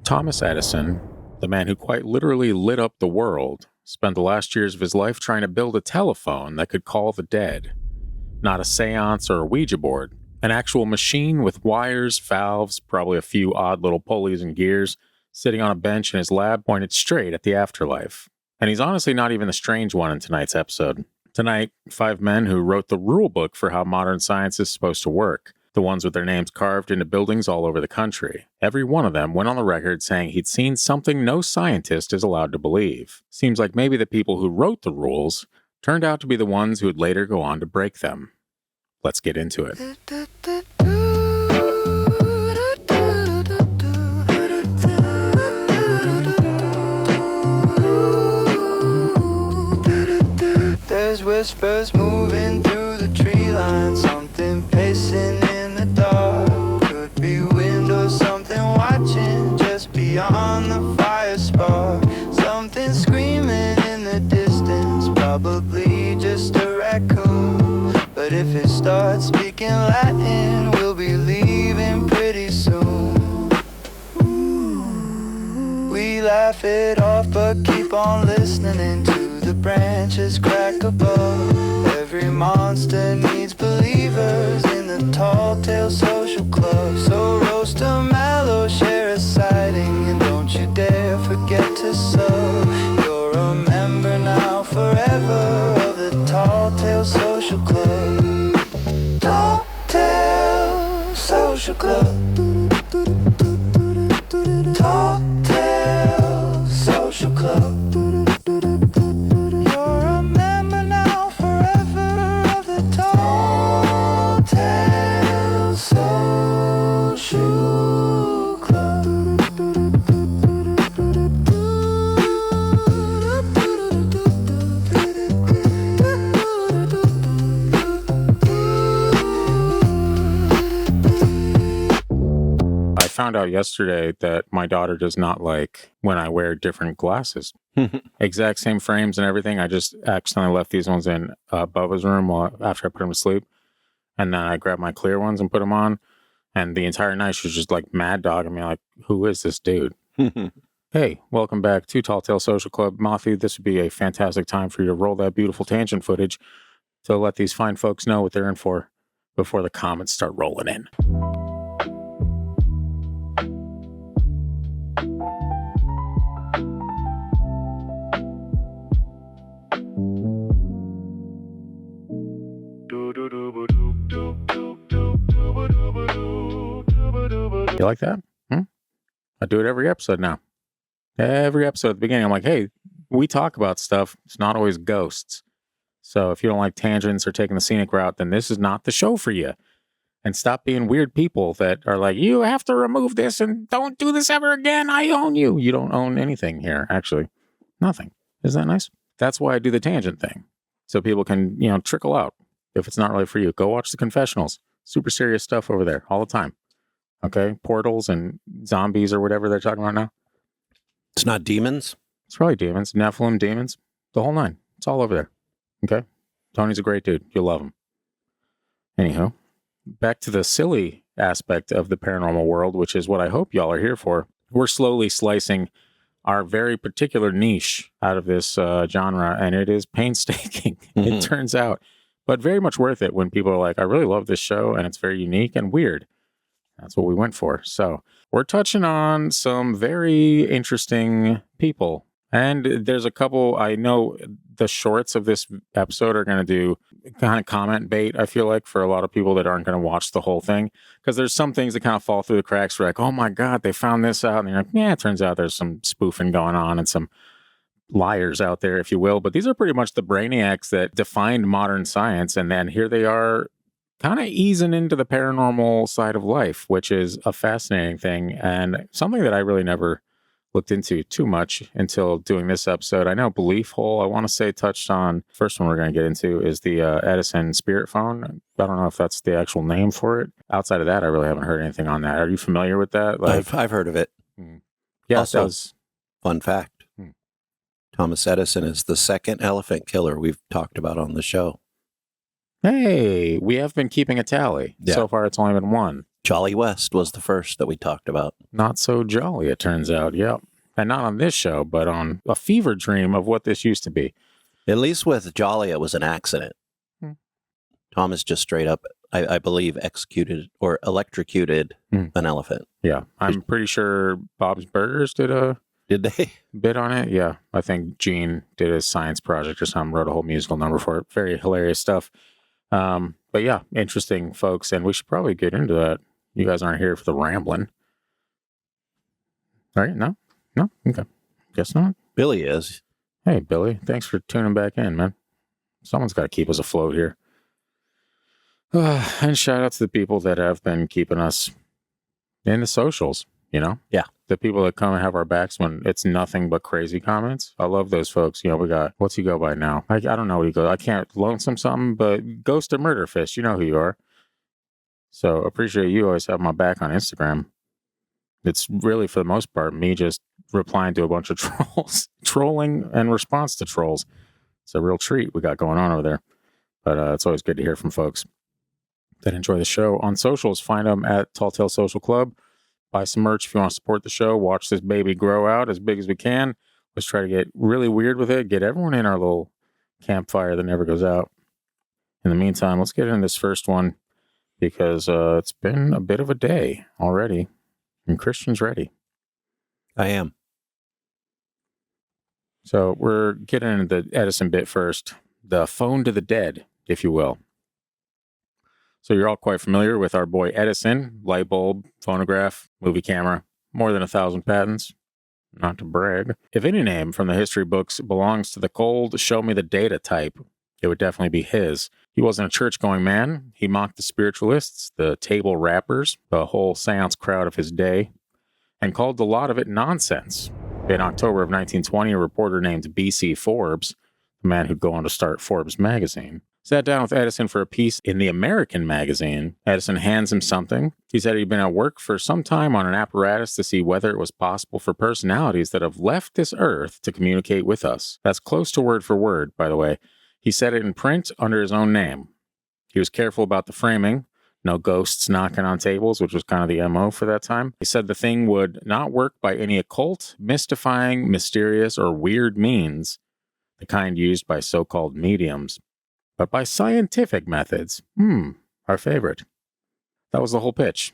Thomas Edison, the man who quite literally lit up the world, spent the last years of his life trying to build a telephone that could call the dead. Not a séance or a ouija board, an actual machine with wires, valves, probably a few odd little pulleys and gears, sitting on a bench in his lab pointed straight at the afterlife. And he's honestly not even the strange one in tonight's episode. Tonight, 5 men who wrote the rulebook for how modern science is supposed to work. The ones with their names carved into buildings all over the country. Every one of them went on the record saying he'd seen something no scientist is allowed to believe. Seems like maybe the people who wrote the rules turned out to be the ones who would later go on to break them. Let's get into it. There's whispers moving through the tree line, something pacing in the dark. Could be wind or something watching just beyond the fire spark. Something screaming in the distance, probably just a raccoon. But if it starts speaking Latin, we'll be leaving pretty soon. We laugh it off but keep on listening to the branches crack above. Every monster needs believers in the tall tale social club. So roast a mallow, share a sighting, and don't you dare forget to sub. You're a member now forever of the tall tale social club. Tall tale social club. Tall tale social club. Found out yesterday that my daughter does not like when I wear different glasses. Exact same frames and everything. I just accidentally left these ones in Bubba's room after I put him to sleep. And then I grabbed my clear ones and put them on. And the entire night she was just like mad dogging me like, who is this dude? Hey, welcome back to Tall Tale Social Club. Matthew, this would be a fantastic time for you to roll that beautiful tangent footage to let these fine folks know what they're in for before the comments start rolling in. You like that? I do it every episode now. Every episode at the beginning, I'm like, hey, we talk about stuff. It's not always ghosts. So if you don't like tangents or taking the scenic route, then this is not the show for you. And stop being weird people that are like, you have to remove this and don't do this ever again. I own you. You don't own anything here, actually. Nothing. Isn't that nice? That's why I do the tangent thing. So people can, trickle out. If it's not really for you, go watch the confessionals. Super serious stuff over there all the time. Okay, portals and zombies or whatever they're talking about now. It's not demons? It's probably demons, Nephilim, demons, the whole nine. It's all over there. Okay? Tony's a great dude. You'll love him. Anyhow, back to the silly aspect of the paranormal world, which is what I hope y'all are here for. We're slowly slicing our very particular niche out of this genre, and it is painstaking, it turns out. But very much worth it when people are like, I really love this show, and it's very unique and weird. That's what we went for. So we're touching on some very interesting people. And there's a couple, I know the shorts of this episode are going to do kind of comment bait, I feel like, for a lot of people that aren't going to watch the whole thing. Because there's some things that kind of fall through the cracks. We're like, oh my God, they found this out. And you're like, yeah, it turns out there's some spoofing going on and some liars out there, if you will. But these are pretty much the brainiacs that defined modern science. And then here they are kind of easing into the paranormal side of life, which is a fascinating thing and something that I really never looked into too much until doing this episode. I know Belief Hole, I want to say, touched on, first one we're going to get into is the Edison spirit phone. I don't know if that's the actual name for it. Outside of that, I really haven't heard anything on that. Are you familiar with that? I've heard of it. Yeah, also, fun fact, Thomas Edison is the second elephant killer we've talked about on the show. Hey, we have been keeping a tally. Yeah. So far, it's only been one. Jolly West was the first that we talked about. Not so jolly, it turns out. Yep. And not on this show, but on a fever dream of what this used to be. At least with Jolly, it was an accident. Thomas just straight up, I believe, executed or electrocuted an elephant. Yeah. I'm pretty sure Bob's Burgers did a Did they? bit on it. Yeah. I think Gene did a science project or something, wrote a whole musical number for it. Very hilarious stuff. But yeah, interesting, folks. And we should probably get into that. You guys aren't here for the rambling. All right? No? Okay. Guess not. Billy is. Hey, Billy. Thanks for tuning back in, man. Someone's got to keep us afloat here. And shout out to the people that have been keeping us in the socials, you know? Yeah. The people that come and have our backs when it's nothing but crazy comments. I love those folks. You know, we got, what's he go by now? I don't know what he goes. I can't, Lonesome something, but Ghost of Murder Fist. You know who you are. So appreciate you always have my back on Instagram. It's really, for the most part, me just replying to a bunch of trolls, trolling and response to trolls. It's a real treat we got going on over there. But it's always good to hear from folks that enjoy the show. On socials, find them at Tall Tale Social Club. Buy some merch if you want to support the show. Watch this baby grow out as big as we can. Let's try to get really weird with it. Get everyone in our little campfire that never goes out. In the meantime, let's get into this first one because it's been a bit of a day already. And Christian's ready. I am. So we're getting into the Edison bit first. The phone to the dead, if you will. So you're all quite familiar with our boy Edison, light bulb, phonograph, movie camera, more than 1,000 patents. Not to brag. If any name from the history books belongs to the cold, show me the data type, it would definitely be his. He wasn't a church-going man. He mocked the spiritualists, the table rappers, the whole séance crowd of his day, and called a lot of it nonsense. In October of 1920, a reporter named B.C. Forbes, the man who'd go on to start Forbes magazine, sat down with Edison for a piece in the American magazine. Edison hands him something. He said he'd been at work for some time on an apparatus to see whether it was possible for personalities that have left this earth to communicate with us. That's close to word for word, by the way. He said it in print under his own name. He was careful about the framing. No ghosts knocking on tables, which was kind of the MO for that time. He said the thing would not work by any occult, mystifying, mysterious, or weird means, the kind used by so-called mediums, but by scientific methods. Our favorite. That was the whole pitch.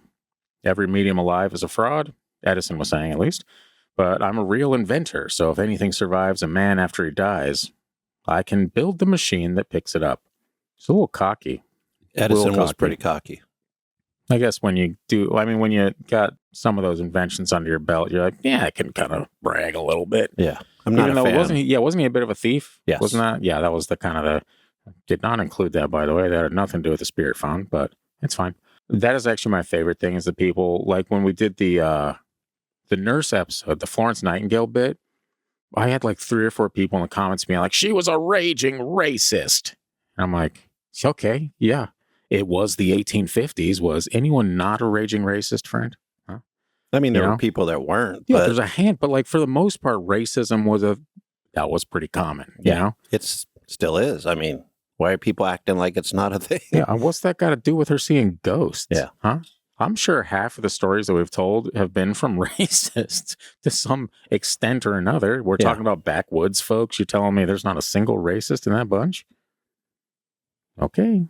Every medium alive is a fraud, Edison was saying at least, but I'm a real inventor, so if anything survives a man after he dies, I can build the machine that picks it up. It's a little cocky. Edison was pretty cocky. I guess when you got some of those inventions under your belt, you're like, yeah, I can kind of brag a little bit. Yeah. I'm not a fan. Wasn't he a bit of a thief? Yes. Wasn't that? Yeah, that was the kind of the, did not include that, by the way. That had nothing to do with the spirit phone, but it's fine. That is actually my favorite thing is the people, like when we did the nurse episode, the Florence Nightingale bit, I had like 3 or 4 people in the comments being like, she was a raging racist. And I'm like, okay, yeah. It was the 1850s. Was anyone not a raging racist, friend? Huh? I mean, there were people that weren't. Yeah, but there's a hand, but like for the most part, racism was pretty common. You know? It still is. I mean, why are people acting like it's not a thing? Yeah, what's that got to do with her seeing ghosts? Yeah. Huh? I'm sure half of the stories that we've told have been from racists to some extent or another. We're talking about backwoods folks. You're telling me there's not a single racist in that bunch? Okay.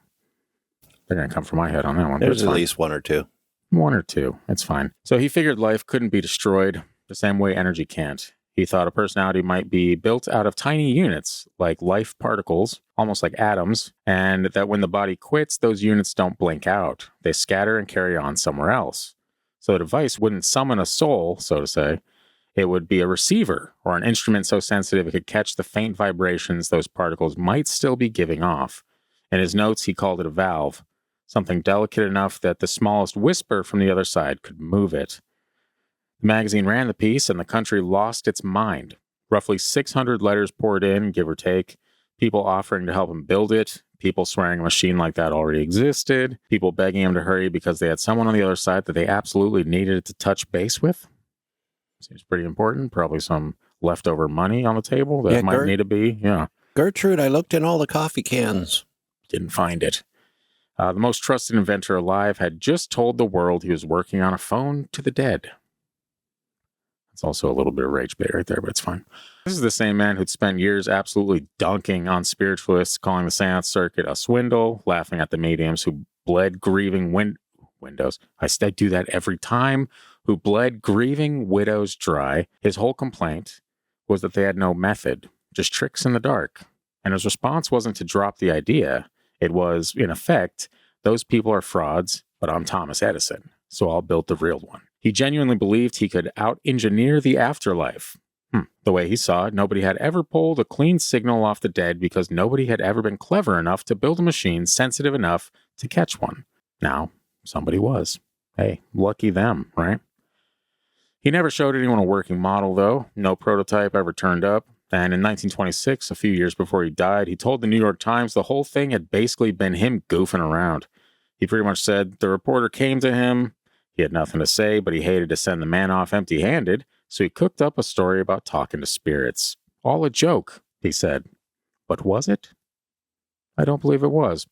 They're going to come from my head on that one. There's at least 1 or 2. 1 or 2. It's fine. So he figured life couldn't be destroyed the same way energy can't. He thought a personality might be built out of tiny units, like life particles, almost like atoms, and that when the body quits, those units don't blink out. They scatter and carry on somewhere else. So the device wouldn't summon a soul, so to say. It would be a receiver or an instrument so sensitive it could catch the faint vibrations those particles might still be giving off. In his notes, he called it a valve. Something delicate enough that the smallest whisper from the other side could move it. The magazine ran the piece, and the country lost its mind. Roughly 600 letters poured in, give or take. People offering to help him build it. People swearing a machine like that already existed. People begging him to hurry because they had someone on the other side that they absolutely needed to touch base with. Seems pretty important. Probably some leftover money on the table that might need to be. Yeah. Gertrude, I looked in all the coffee cans. Didn't find it. The most trusted inventor alive had just told the world he was working on a phone to the dead. It's also a little bit of rage bait right there, but it's fine. This is the same man who'd spent years absolutely dunking on spiritualists, calling the seance circuit a swindle, laughing at the mediums who bled grieving windows. I do that every time. Who bled grieving widows dry. His whole complaint was that they had no method, just tricks in the dark. And his response wasn't to drop the idea. It was, in effect, those people are frauds, but I'm Thomas Edison, so I'll build the real one. He genuinely believed he could out-engineer the afterlife. The way he saw it, nobody had ever pulled a clean signal off the dead because nobody had ever been clever enough to build a machine sensitive enough to catch one. Now, somebody was. Hey, lucky them, right? He never showed anyone a working model, though. No prototype ever turned up. And in 1926, a few years before he died, he told the New York Times the whole thing had basically been him goofing around. He pretty much said the reporter came to him. He had nothing to say, but he hated to send the man off empty-handed, so he cooked up a story about talking to spirits. All a joke, he said. But was it? I don't believe it was.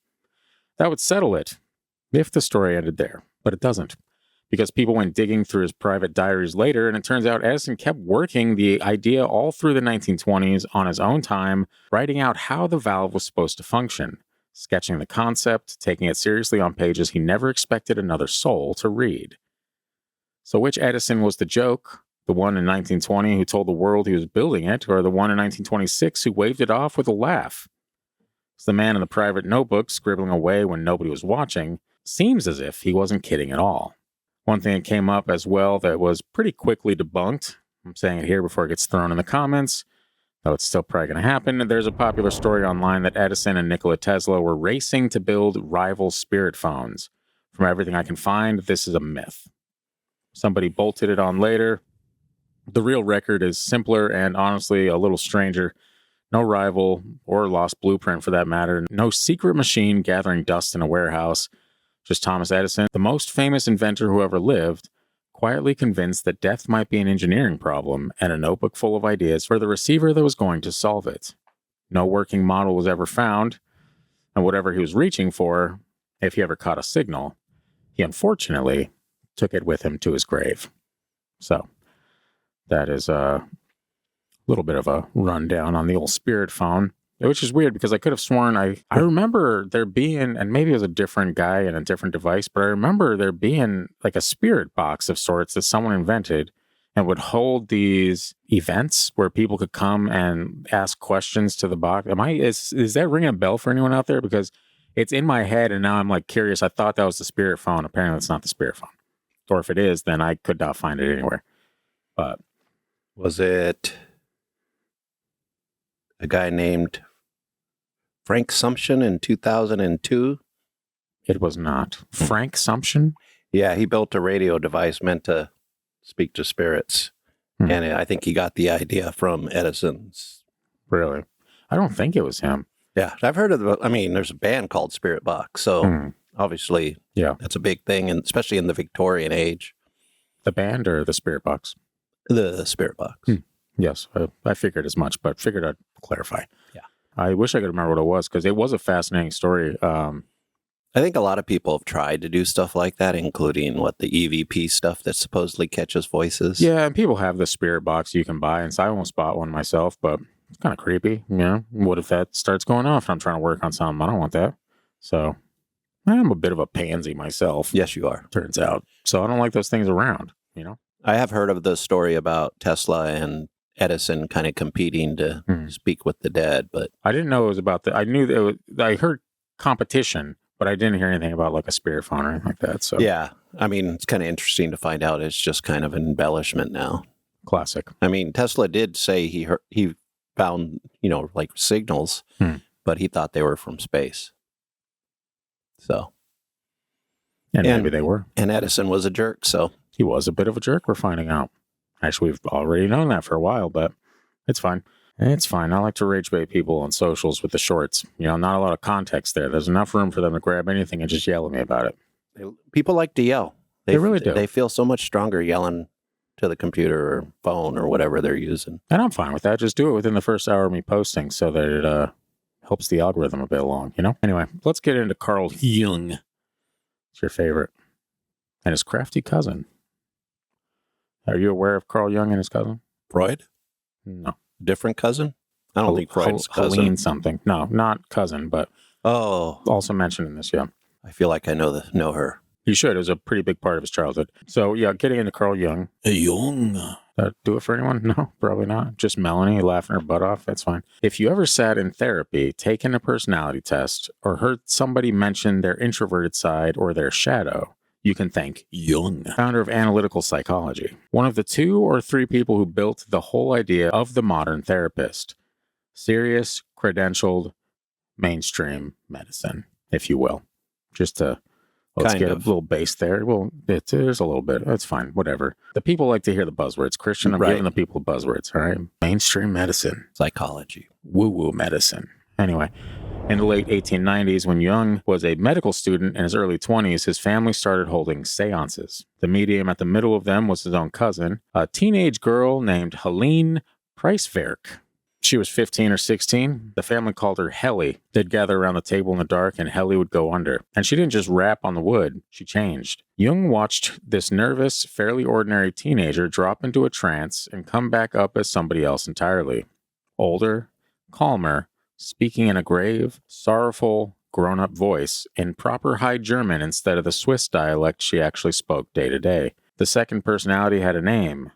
That would settle it, if the story ended there. But it doesn't. Because people went digging through his private diaries later, and it turns out Edison kept working the idea all through the 1920s on his own time, writing out how the valve was supposed to function, sketching the concept, taking it seriously on pages he never expected another soul to read. So which Edison was the joke? The one in 1920 who told the world he was building it, or the one in 1926 who waved it off with a laugh? It's the man in the private notebook scribbling away when nobody was watching. Seems as if he wasn't kidding at all. One thing that came up as well that was pretty quickly debunked, I'm saying it here before it gets thrown in the comments, though it's still probably going to happen. There's a popular story online that Edison and Nikola Tesla were racing to build rival spirit phones. From everything I can find, this is a myth. Somebody bolted it on later. The real record is simpler and honestly a little stranger. No rival or lost blueprint for that matter. No secret machine gathering dust in a warehouse. Just Thomas Edison, the most famous inventor who ever lived, quietly convinced that death might be an engineering problem and a notebook full of ideas for the receiver that was going to solve it. No working model was ever found, and whatever he was reaching for, if he ever caught a signal, he unfortunately took it with him to his grave. So, that is a little bit of a rundown on the old spirit phone. Which is weird because I could have sworn I remember there being, and maybe it was a different guy and a different device, but I remember there being like a spirit box of sorts that someone invented and would hold these events where people could come and ask questions to the box. Is that ringing a bell for anyone out there? Because it's in my head and now I'm like curious. I thought that was the spirit phone. Apparently it's not the spirit phone. Or if it is, then I could not find it anywhere. But was it a guy named Frank Sumption in 2002? It was not. Frank Sumption? Yeah, he built a radio device meant to speak to spirits. And I think he got the idea from Edison's. Really? I don't think it was him. Yeah, I've heard of there's a band called Spirit Box. So obviously, yeah, that's a big thing, and especially in the Victorian age. The band or the Spirit Box? The Spirit Box. Yes, I figured as much, but figured I'd clarify. Yeah. I wish I could remember what it was because it was a fascinating story. I think a lot of people have tried to do stuff like that, including the EVP stuff that supposedly catches voices. Yeah, and people have the spirit box you can buy, and so I almost bought one myself, but it's kind of creepy. You know, what if that starts going off and I'm trying to work on something? I don't want that. So I'm a bit of a pansy myself. Yes, you are. Turns out. So I don't like those things around, you know? I have heard of the story about Tesla and Edison kind of competing to speak with the dead, but I didn't know it was about I knew that I heard competition, but I didn't hear anything about like a spirit phone or anything like that. So yeah, it's kind of interesting to find out it's just kind of an embellishment now. Classic. Tesla did say he found like signals, but he thought they were from space. So, and maybe they were. And Edison was a jerk, so he was a bit of a jerk. We're finding out. Actually, we've already known that for a while, but it's fine. It's fine. I like to rage bait people on socials with the shorts. Not a lot of context there. There's enough room for them to grab anything and just yell at me about it. People like to yell. They really do. They feel so much stronger yelling to the computer or phone or whatever they're using. And I'm fine with that. Just do it within the first hour of me posting so that Helps the algorithm a bit along, you know? Anyway, let's get into Carl Jung. It's your favorite. And his crafty cousin. Are you aware of Carl Jung and his cousin? Freud? No. Different cousin? I don't think Freud's cousin. Helene something. No, not cousin, but also mentioned in this, yeah. I feel like I know her. You should. It was a pretty big part of his childhood. So, yeah, getting into Carl Jung. Jung. Do it for anyone? No, probably not. Just Melanie laughing her butt off. That's fine. If you ever sat in therapy, taken a personality test, or heard somebody mention their introverted side or their shadow, you can thank Jung, founder of analytical psychology. One of the 2 or 3 people who built the whole idea of the modern therapist. Serious, credentialed, mainstream medicine, if you will. Just to... Let's get a little base there. Well, there's a little bit. That's fine. Whatever. The people like to hear the buzzwords. Christian, I'm giving the people buzzwords. All right. Mainstream medicine. Psychology. Woo-woo medicine. Anyway, in the late 1890s, when Jung was a medical student in his early 20s, his family started holding seances. The medium at the middle of them was his own cousin, a teenage girl named Helene Preiswerk. She was 15 or 16. The family called her Helly. They'd gather around the table in the dark and Helly would go under. And she didn't just rap on the wood. She changed. Jung watched this nervous, fairly ordinary teenager drop into a trance and come back up as somebody else entirely. Older, calmer, speaking in a grave, sorrowful, grown-up voice in proper High German instead of the Swiss dialect she actually spoke day to day. The second personality had a name,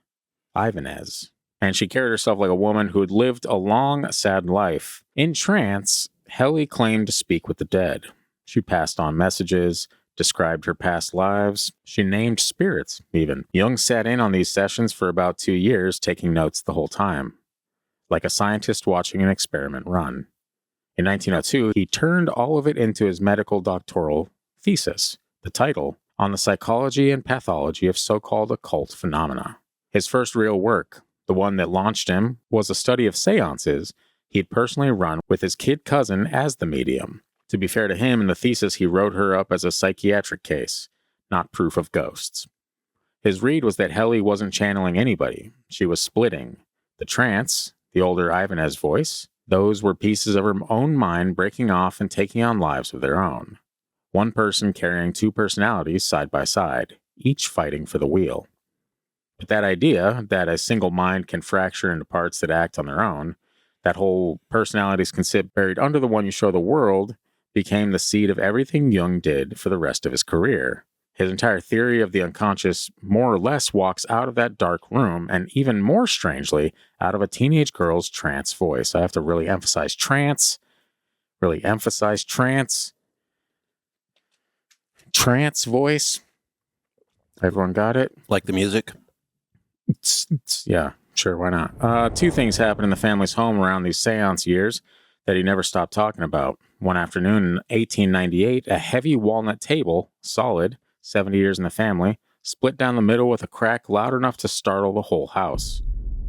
Ivanez. And she carried herself like a woman who had lived a long, sad life. In trance, Helly claimed to speak with the dead. She passed on messages, described her past lives. She named spirits, even. Jung sat in on these sessions for about 2 years, taking notes the whole time, like a scientist watching an experiment run. In 1902, he turned all of it into his medical doctoral thesis, the title, On the Psychology and Pathology of So-Called Occult Phenomena. His first real work, the one that launched him, was a study of seances he'd personally run with his kid cousin as the medium. To be fair to him, in the thesis he wrote her up as a psychiatric case, not proof of ghosts. His read was that Helly wasn't channeling anybody. She was splitting. The trance, the older Ivanez voice, those were pieces of her own mind breaking off and taking on lives of their own. One person carrying 2 personalities side by side, each fighting for the wheel. But that idea that a single mind can fracture into parts that act on their own, that whole personalities can sit buried under the one you show the world, became the seed of everything Jung did for the rest of his career. His entire theory of the unconscious more or less walks out of that dark room, and even more strangely, out of a teenage girl's trance voice. I have to really emphasize trance. Trance voice. Everyone got it? Like the music? Yeah, sure, why not? 2 things happened in the family's home around these seance years that he never stopped talking about. One afternoon in 1898, a heavy walnut table, solid, 70 years in the family, split down the middle with a crack loud enough to startle the whole house.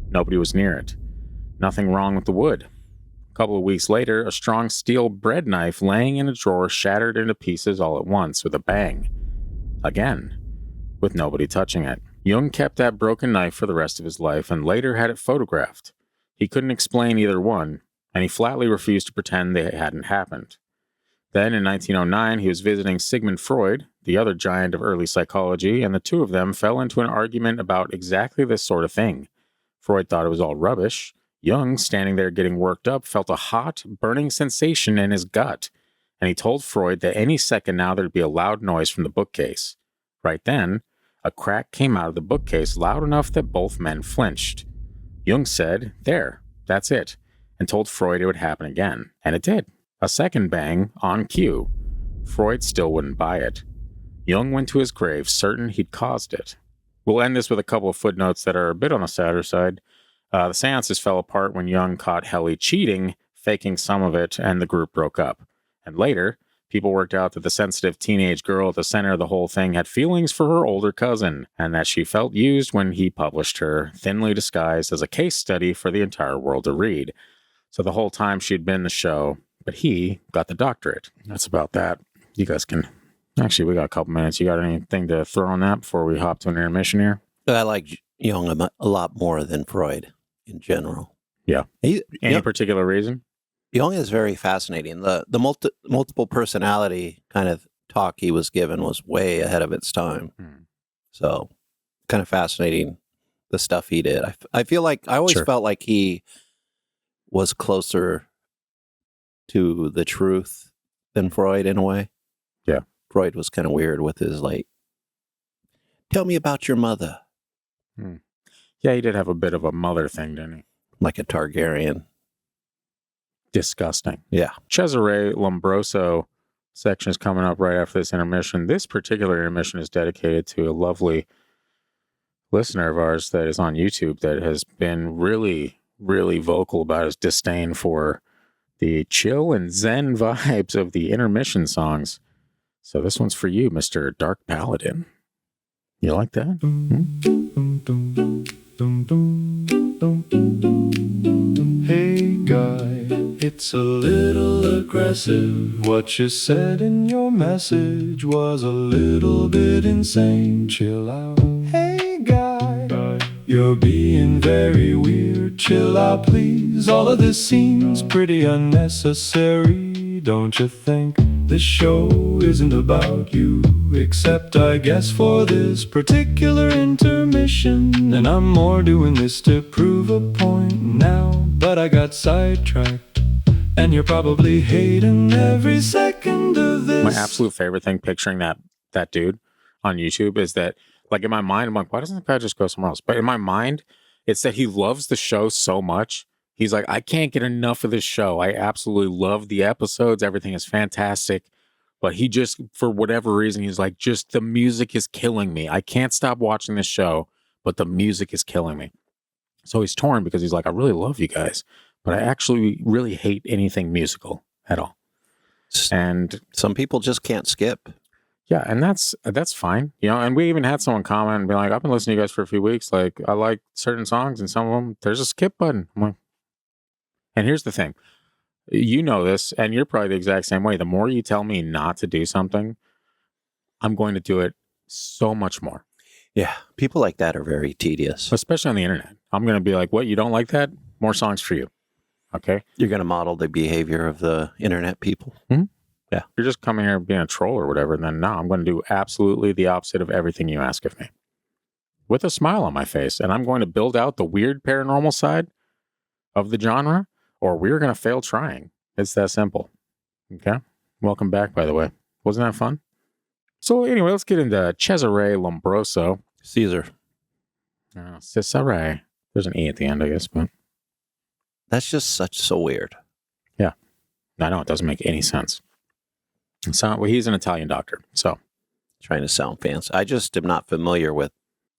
Nobody was near it. Nothing wrong with the wood. A couple of weeks later, a strong steel bread knife laying in a drawer shattered into pieces all at once with a bang. Again, with nobody touching it. Jung kept that broken knife for the rest of his life and later had it photographed. He couldn't explain either one, and he flatly refused to pretend they hadn't happened. Then, in 1909, he was visiting Sigmund Freud, the other giant of early psychology, and the 2 of them fell into an argument about exactly this sort of thing. Freud thought it was all rubbish. Jung, standing there getting worked up, felt a hot, burning sensation in his gut, and he told Freud that any second now there'd be a loud noise from the bookcase. Right then, a crack came out of the bookcase loud enough that both men flinched. Jung said, "There, that's it," and told Freud it would happen again. And it did. A second bang, on cue. Freud still wouldn't buy it. Jung went to his grave certain he'd caused it. We'll end this with a couple of footnotes that are a bit on the sadder side. The seances fell apart when Jung caught Helly cheating, faking some of it, and the group broke up. And later, people worked out that the sensitive teenage girl at the center of the whole thing had feelings for her older cousin, and that she felt used when he published her, thinly disguised as a case study for the entire world to read. So the whole time she'd been the show, but he got the doctorate. That's about that. You guys can... Actually, we got a couple minutes. You got anything to throw on that before we hop to an intermission here? I like Jung a lot more than Freud in general. Yeah. Any particular reason? Jung is very fascinating. The multiple personality kind of talk he was given was way ahead of its time. So kind of fascinating, the stuff he did. I feel like I always felt like he was closer to the truth than Freud in a way. Yeah. Freud was kind of weird with his like, tell me about your mother. Yeah, he did have a bit of a mother thing, didn't he? Like a Targaryen. Disgusting. Yeah. Cesare Lombroso section is coming up right after this intermission. This particular intermission is dedicated to a lovely listener of ours that is on YouTube that has been really, really vocal about his disdain for the chill and zen vibes of the intermission songs. So this one's for you, Mr. Dark Paladin. You like that? Hey guy, it's a little aggressive. What you said in your message was a little bit insane. Chill out. Hey guy, you're being very weird. Chill out please. All of this seems pretty unnecessary, don't you think? This show isn't about you, except I guess for this particular intermission. And I'm more doing this to prove a point now, but I got sidetracked, and you're probably hating every second of this. My absolute favorite thing picturing that dude on YouTube is that, like, in my mind, I'm like, why doesn't the guy just go somewhere else? But in my mind, it's that he loves the show so much. He's like, I can't get enough of this show. I absolutely love the episodes. Everything is fantastic. But he just, for whatever reason, he's like, just the music is killing me. I can't stop watching this show, but the music is killing me. So he's torn because he's like, I really love you guys, but I actually really hate anything musical at all. And some people just can't skip. Yeah, and that's fine. You know, and we even had someone comment and be like, I've been listening to you guys for a few weeks. Like, I like certain songs, and some of them, there's a skip button. I'm like, and here's the thing. You know this, and you're probably the exact same way. The more you tell me not to do something, I'm going to do it so much more. Yeah, people like that are very tedious. Especially on the internet. I'm going to be like, what, you don't like that? More songs for you. Okay? You're going to model the behavior of the internet people. Mm-hmm. Yeah. You're just coming here being a troll or whatever, and then no, I'm going to do absolutely the opposite of everything you ask of me. With a smile on my face. And I'm going to build out the weird paranormal side of the genre, or we're going to fail trying. It's that simple. Okay? Welcome back, by the way. Wasn't that fun? So anyway, let's get into Cesare Lombroso. Caesar. Cesare. There's an E at the end, I guess, but that's just so weird. Yeah. I know, it doesn't make any sense. Well, he's an Italian doctor, so. Trying to sound fancy. I just am not familiar with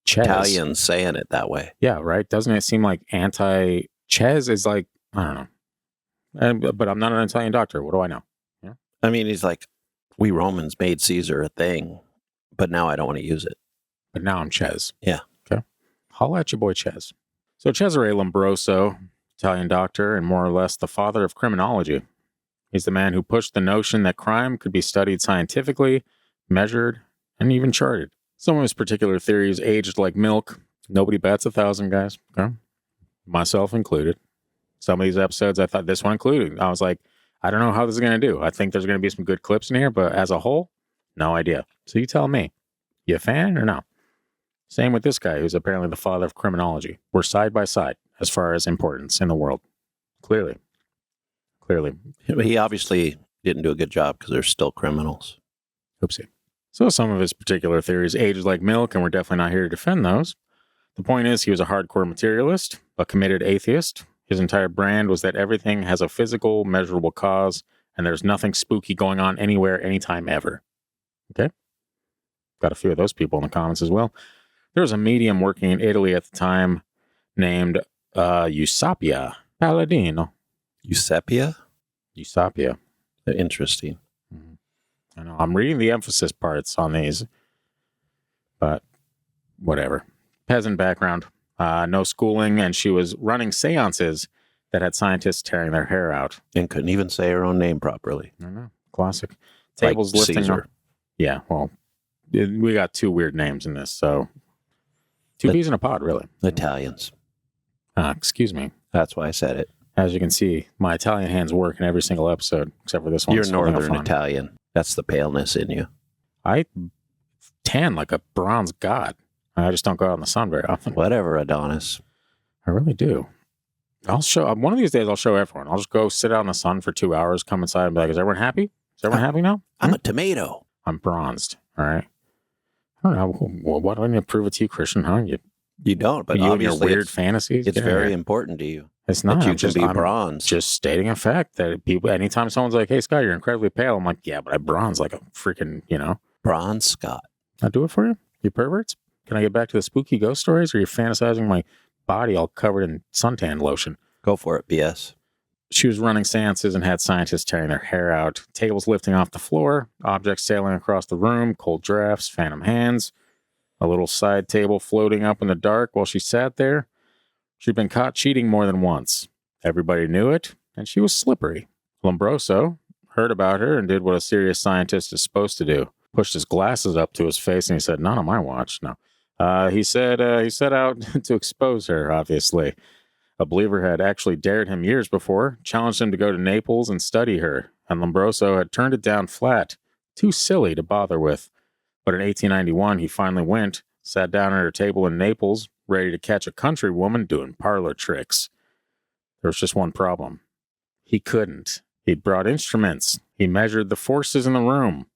Ches. Italians saying it that way. Yeah, right? Doesn't it seem like Ches is like, I don't know. But I'm not an Italian doctor. What do I know? Yeah. I mean, he's like, we Romans made Caesar a thing, but now I don't want to use it. But now I'm Ches. Yeah. Okay. Holla at your boy Ches. So Cesare Lombroso, Italian doctor, and more or less the father of criminology. He's the man who pushed the notion that crime could be studied scientifically, measured, and even charted. Some of his particular theories aged like milk. Nobody bats 1,000, guys. Okay? Myself included. Some of these episodes, I thought this one included. I was like, I don't know how this is going to do. I think there's going to be some good clips in here, but as a whole, no idea. So you tell me, you a fan or no? Same with this guy, who's apparently the father of criminology. We're side by side as far as importance in the world. Clearly. He obviously didn't do a good job because there's still criminals. Oopsie. So some of his particular theories aged like milk, and we're definitely not here to defend those. The point is, he was a hardcore materialist, a committed atheist. His entire brand was that everything has a physical, measurable cause, and there's nothing spooky going on anywhere, anytime, ever. Okay? Got a few of those people in the comments as well. There was a medium working in Italy at the time named Eusapia Palladino. Eusapia? Eusapia. Interesting. Mm-hmm. I know. I'm reading the emphasis parts on these, but whatever. Peasant background. No schooling, and she was running seances that had scientists tearing their hair out. And couldn't even say her own name properly. I know. Classic. Tables like lifting. Caesar. Yeah, well, we got two weird names in this, so two peas in a pod, really. Italians. Excuse me. That's why I said it. As you can see, my Italian hands work in every single episode, except for this one. You're Northern Italian. That's the paleness in you. I tan like a bronze god. I just don't go out in the sun very often. Whatever, Adonis. I really do. I'll show, one of these days I'll show everyone. I'll just go sit out in the sun for 2 hours, come inside and be like, is everyone happy? Is everyone happy now? I'm a tomato. I'm bronzed. All right. I don't know. Well, why do I need to prove it to you, Christian? Huh? You don't, but you and your obviously weird fantasies. it's very important to you. It's not. That you can be bronze. Just stating a fact that people, anytime someone's like, hey, Scott, you're incredibly pale. I'm like, yeah, but I bronze like a freaking, Bronze Scott. I'll do it for you. You perverts. Can I get back to the spooky ghost stories, or are you fantasizing my body all covered in suntan lotion? Go for it, BS. She was running seances and had scientists tearing their hair out, tables lifting off the floor, objects sailing across the room, cold drafts, phantom hands, a little side table floating up in the dark while she sat there. She'd been caught cheating more than once. Everybody knew it, and she was slippery. Lombroso heard about her and did what a serious scientist is supposed to do. Pushed his glasses up to his face and he said, not on my watch, no. He set out to expose her, obviously. A believer had actually dared him years before, challenged him to go to Naples and study her, and Lombroso had turned it down flat. Too silly to bother with. But in 1891, he finally went, sat down at her table in Naples, ready to catch a country woman doing parlor tricks. There was just one problem. He couldn't. He'd brought instruments. He measured the forces in the room,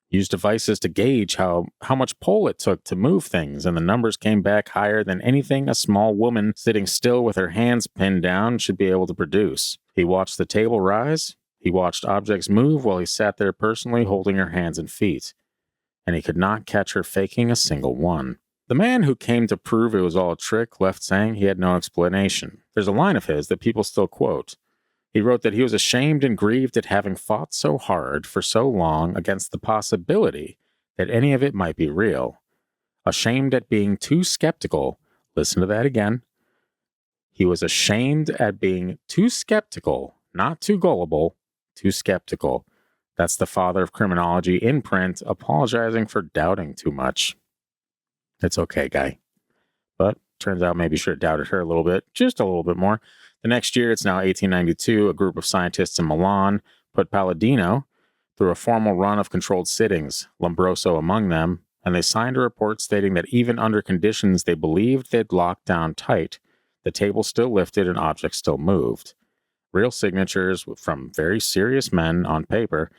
used devices to gauge how much pull it took to move things, and the numbers came back higher than anything a small woman sitting still with her hands pinned down should be able to produce. He watched the table rise. He watched objects move while he sat there personally holding her hands and feet. And he could not catch her faking a single one. The man who came to prove it was all a trick left saying he had no explanation. There's a line of his that people still quote. He wrote that he was ashamed and grieved at having fought so hard for so long against the possibility that any of it might be real. Ashamed at being too skeptical. Listen to that again. He was ashamed at being too skeptical, not too gullible, too skeptical. That's the father of criminology in print, apologizing for doubting too much. It's okay, guy. But turns out maybe you should have doubted her a little bit, just a little bit more. The next year, it's now 1892, a group of scientists in Milan put Palladino through a formal run of controlled sittings, Lombroso among them, and they signed a report stating that even under conditions they believed they'd locked down tight, the table still lifted and objects still moved. Real signatures from very serious men on paper,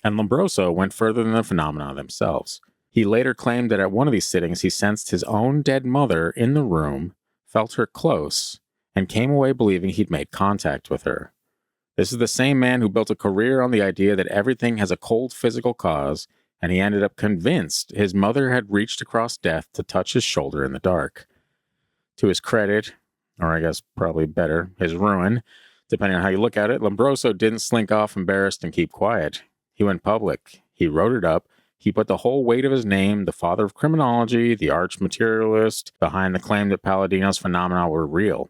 and Lombroso went further than the phenomena themselves. He later claimed that at one of these sittings he sensed his own dead mother in the room, felt her close, and came away believing he'd made contact with her. This is the same man who built a career on the idea that everything has a cold physical cause, and he ended up convinced his mother had reached across death to touch his shoulder in the dark. To his credit, or I guess probably better, his ruin, depending on how you look at it, Lombroso didn't slink off embarrassed and keep quiet. He went public. He wrote it up. He put the whole weight of his name, the father of criminology, the arch materialist, behind the claim that Palladino's phenomena were real,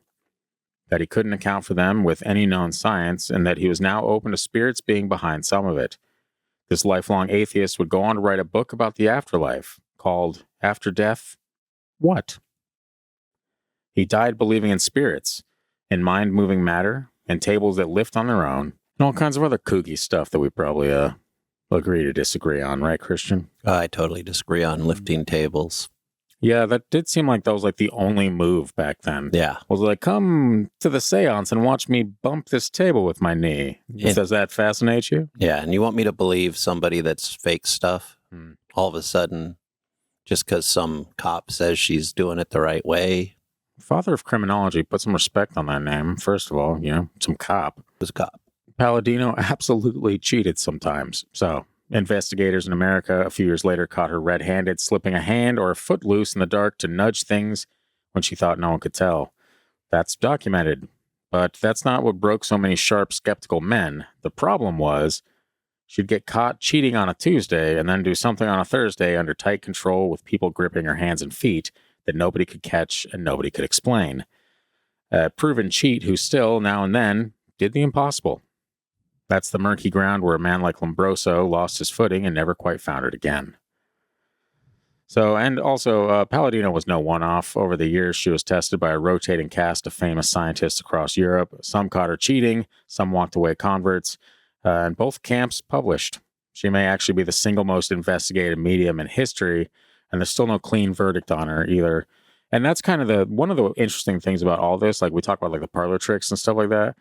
that he couldn't account for them with any known science, and that he was now open to spirits being behind some of it. This lifelong atheist would go on to write a book about the afterlife, called After Death, What? He died believing in spirits, in mind-moving matter, in tables that lift on their own, and all kinds of other kooky stuff that we probably agree to disagree on, right, Christian? I totally disagree on lifting tables. Yeah, that did seem like that was like the only move back then. Yeah. Was like, come to the seance and watch me bump this table with my knee. Does that fascinate you? Yeah, and you want me to believe somebody that's fake stuff all of a sudden just because some cop says she's doing it the right way? Father of criminology, put some respect on that name. First of all, some cop. Who's a cop? Palladino absolutely cheated sometimes. So investigators in America a few years later caught her red-handed, slipping a hand or a foot loose in the dark to nudge things when she thought no one could tell. That's documented. But that's not what broke so many sharp, skeptical men. The problem was she'd get caught cheating on a Tuesday and then do something on a Thursday under tight control with people gripping her hands and feet that nobody could catch and nobody could explain. A proven cheat who still, now and then, did the impossible. That's the murky ground where a man like Lombroso lost his footing and never quite found it again. So, and also, Palladino was no one-off. Over the years, she was tested by a rotating cast of famous scientists across Europe. Some caught her cheating, some walked away converts, and both camps published. She may actually be the single most investigated medium in history, and there's still no clean verdict on her either. And that's kind of one of the interesting things about all this, like we talk about like the parlor tricks and stuff like that,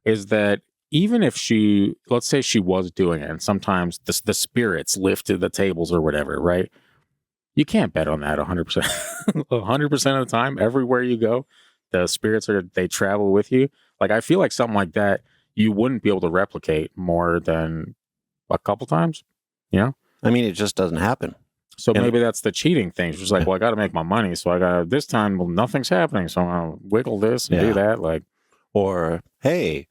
is that even if she, let's say she was doing it, and sometimes the spirits lifted the tables or whatever, right? You can't bet on that 100%. 100% of the time, everywhere you go, the spirits they travel with you. Like, I feel like something like that, you wouldn't be able to replicate more than a couple times, you know? I mean, it just doesn't happen. So maybe that's the cheating thing. She's like, well, I got to make my money. So I got this time, well, nothing's happening. So I'm going to wiggle this and do that. Like, or, hey,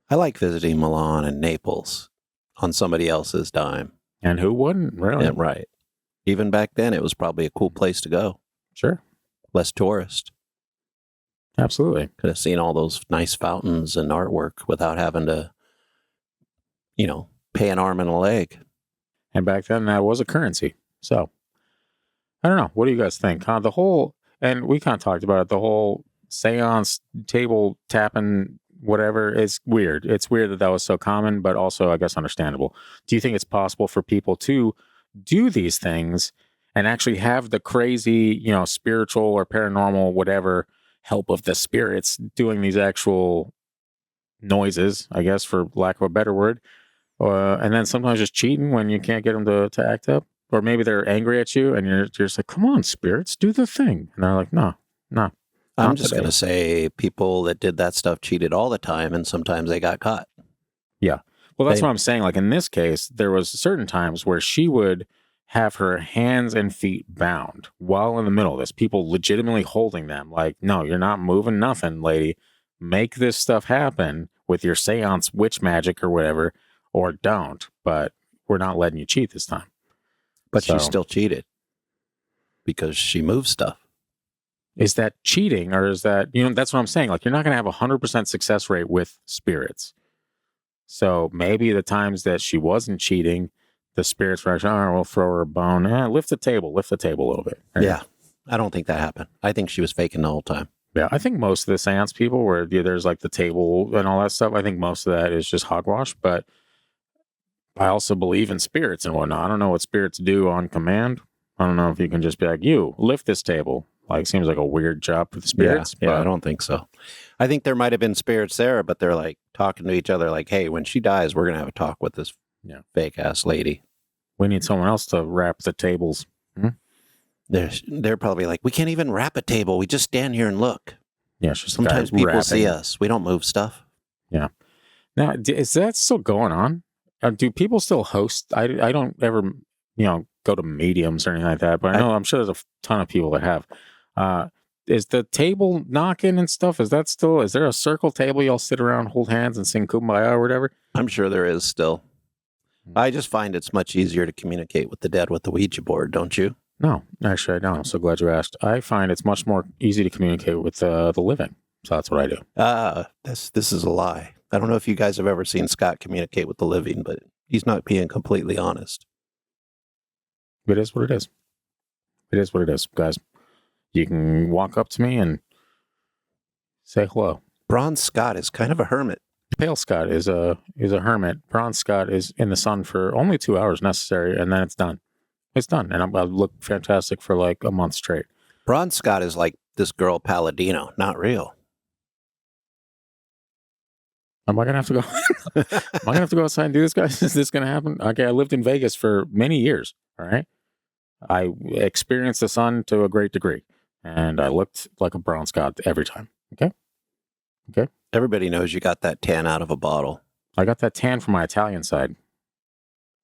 I like visiting Milan and Naples on somebody else's dime. And who wouldn't, really? Yeah, right. Even back then, it was probably a cool place to go. Sure. Less tourist. Absolutely. Could have seen all those nice fountains and artwork without having to, pay an arm and a leg. And back then, that was a currency. So, I don't know. What do you guys think? The whole, and we kind of talked about it, the whole seance, table tapping, whatever, is weird. It's weird that was so common, but also, I guess, understandable. Do you think it's possible for people to do these things and actually have the crazy, spiritual or paranormal, whatever, help of the spirits doing these actual noises, I guess, for lack of a better word, and then sometimes just cheating when you can't get them to act up? Or maybe they're angry at you and you're just like, come on, spirits, do the thing. And they're like, no. I'm just going to say people that did that stuff cheated all the time, and sometimes they got caught. Yeah. Well, that's what I'm saying. Like in this case, there was certain times where she would have her hands and feet bound while in the middle of this. People legitimately holding them like, no, you're not moving nothing, lady. Make this stuff happen with your seance witch magic or whatever, or don't. But we're not letting you cheat this time. But she still cheated because she moved stuff. Is that cheating, or is that, that's what I'm saying. Like, you're not going to have 100% success rate with spirits. So maybe the times that she wasn't cheating, the spirits were like, oh, we'll throw her a bone. Lift the table a little bit. Right? Yeah. I don't think that happened. I think she was faking the whole time. Yeah. I think most of the seance people where there's like the table and all that stuff, I think most of that is just hogwash. But I also believe in spirits and whatnot. I don't know what spirits do on command. I don't know if you can just be like, you lift this table. Like, seems like a weird job for the spirits. Yeah, I don't think so. I think there might have been spirits there, but they're like talking to each other like, hey, when she dies, we're going to have a talk with this fake ass lady. We need someone else to wrap the tables. They're probably like, we can't even wrap a table. We just stand here and look. Yeah, it's just sometimes people see us. We don't move stuff. Yeah. Now, is that still going on? Do people still host? I don't ever, go to mediums or anything like that, but I'm sure there's a ton of people that have. Is the table knocking and stuff? Is there a circle table y'all sit around, hold hands, and sing Kumbaya or whatever? I'm sure there is still. I just find it's much easier to communicate with the dead with the Ouija board, don't you? No, actually, I don't. I'm so glad you asked. I find it's much more easy to communicate with the living. So that's what I do. This is a lie. I don't know if you guys have ever seen Scott communicate with the living, but he's not being completely honest. It is what it is. It is what it is, guys. You can walk up to me and say hello. Bronze Scott is kind of a hermit. Pale Scott is a hermit. Bronze Scott is in the sun for only 2 hours necessary, and then it's done. It's done, and I look fantastic for like a month straight. Bronze Scott is like this girl Palladino, not real. Am I gonna have to go? Am I gonna have to go outside and do this, guys? Is this gonna happen? Okay, I lived in Vegas for many years. All right, I experienced the sun to a great degree, and I looked like a Bronze Scott every time. Okay. Everybody knows you got that tan out of a bottle. I got that tan from my Italian side.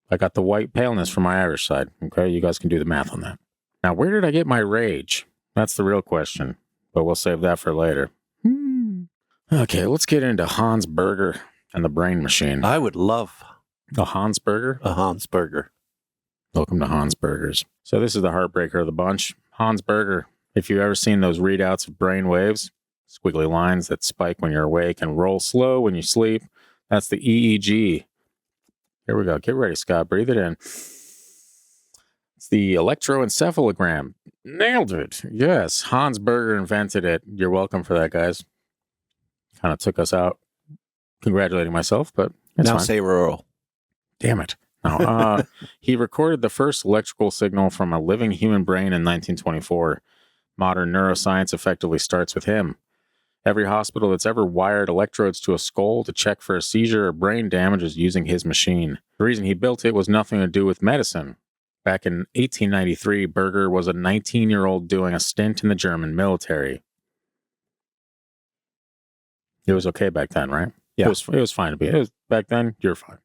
I got the white paleness from my Irish side. Okay, you guys can do the math on that. Now, where did I get my rage? That's the real question, but we'll save that for later. Okay, let's get into Hans Berger and the brain machine. I would love a Hans Berger. A Hans Berger. Welcome to Hans Bergers. So this is the heartbreaker of the bunch. Hans Berger. If you've ever seen those readouts of brain waves, squiggly lines that spike when you're awake and roll slow when you sleep, that's the EEG. Here we go. Get ready, Scott. Breathe it in. It's the electroencephalogram. Nailed it. Yes, Hans Berger invented it. You're welcome for that, guys. Kind of took us out. Congratulating myself, but it's now fine. say rural. Damn it. No, he recorded the first electrical signal from a living human brain in 1924. Modern neuroscience effectively starts with him. Every hospital that's ever wired electrodes to a skull to check for a seizure or brain damage is using his machine. The reason he built it was nothing to do with medicine. Back in 1893, Berger was a 19-year-old doing a stint in the German military. It was okay back then, right? Yeah. It was fine to be. Back then, you're fine.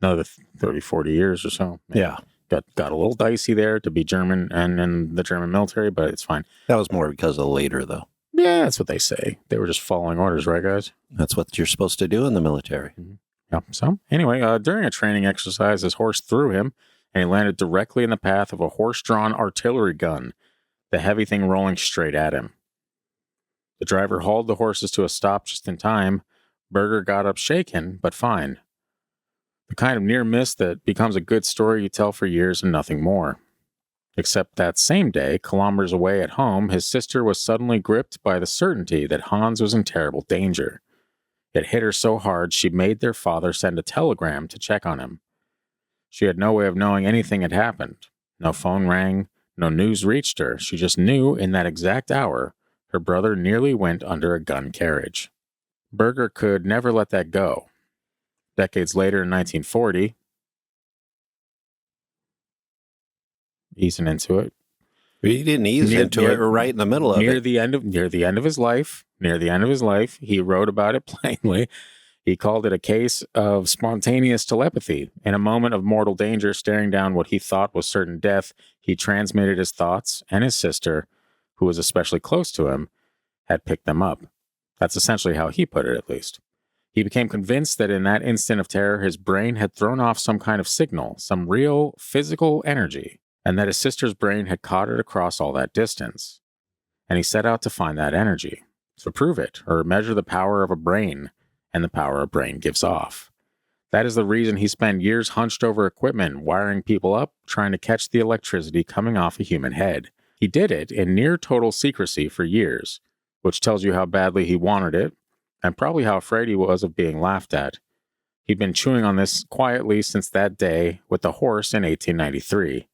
Another 30, 40 years or so. Yeah. Got a little dicey there to be German and in the German military, but it's fine. That was more because of later, though. Yeah, that's what they say. They were just following orders, right, guys? That's what you're supposed to do in the military. Yeah. So, anyway, during a training exercise, his horse threw him, and he landed directly in the path of a horse-drawn artillery gun, the heavy thing rolling straight at him. The driver hauled the horses to a stop just in time. Berger got up shaken, but fine. The kind of near miss that becomes a good story you tell for years and nothing more. Except that same day, kilometers away at home, his sister was suddenly gripped by the certainty that Hans was in terrible danger. It hit her so hard she made their father send a telegram to check on him. She had no way of knowing anything had happened. No phone rang, no news reached her. She just knew in that exact hour her brother nearly went under a gun carriage. Berger could never let that go. Decades later in 1940, easing into it. He didn't ease into it. We're right in the middle of near it. the end of his life, he wrote about it plainly. He called it a case of spontaneous telepathy. In a moment of mortal danger, staring down what he thought was certain death, he transmitted his thoughts, and his sister, who was especially close to him, had picked them up. That's essentially how he put it, at least. He became convinced that in that instant of terror, his brain had thrown off some kind of signal, some real physical energy, and that his sister's brain had caught it across all that distance. And he set out to find that energy, to prove it, or measure the power of a brain, and the power a brain gives off. That is the reason he spent years hunched over equipment, wiring people up, trying to catch the electricity coming off a human head. He did it in near total secrecy for years, which tells you how badly he wanted it, and probably how afraid he was of being laughed at. He'd been chewing on this quietly since that day with the horse in 1893.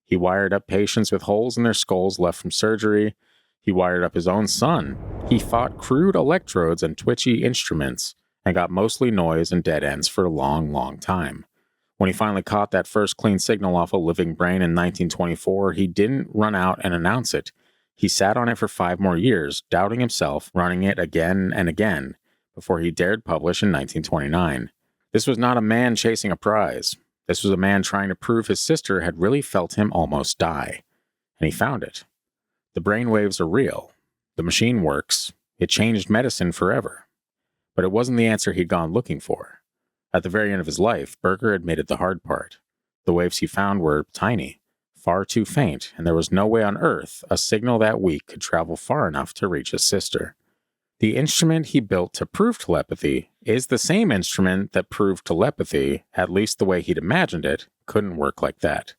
He wired up patients with holes in their skulls left from surgery. He wired up his own son. He fought crude electrodes and twitchy instruments and got mostly noise and dead ends for a long, long time. When he finally caught that first clean signal off a living brain in 1924, he didn't run out and announce it. He sat on it for 5 more years, doubting himself, running it again and again, before he dared publish in 1929. This was not a man chasing a prize. This was a man trying to prove his sister had really felt him almost die. And he found it. The brain waves are real. The machine works. It changed medicine forever. But it wasn't the answer he'd gone looking for. At the very end of his life, Berger admitted the hard part. The waves he found were tiny, far too faint, and there was no way on Earth a signal that weak could travel far enough to reach his sister. The instrument he built to prove telepathy is the same instrument that proved telepathy, at least the way he'd imagined it, couldn't work like that.